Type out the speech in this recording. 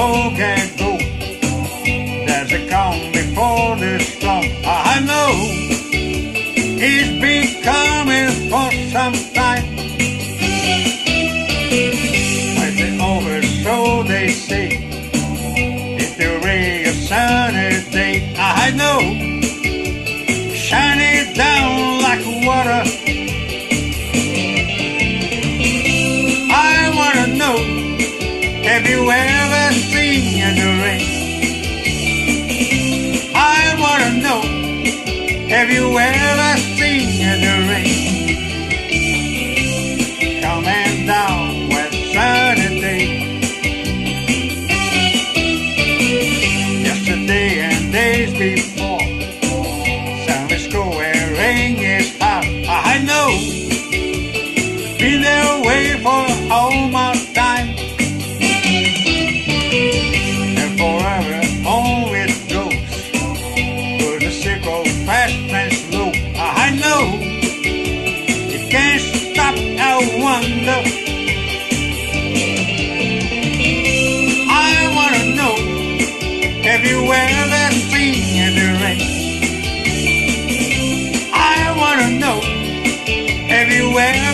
slow can go. There's a calm before the storm. I know it's been coming for some time. But it's over, so they say. It's the ray of sunny day. I know, shining down like water. I wanna know, have you ever seen the rain? I wanna know, have you ever seen the rain? Coming down with sunny day. Yesterday and days before, sun is going, rain is hot. I know, been their way for all my time. And forever on it goes, with the sickle fast and slow. I know, you can't stop, I wonder. I wanna know, have you ever seen the rain? I wanna know, have you ever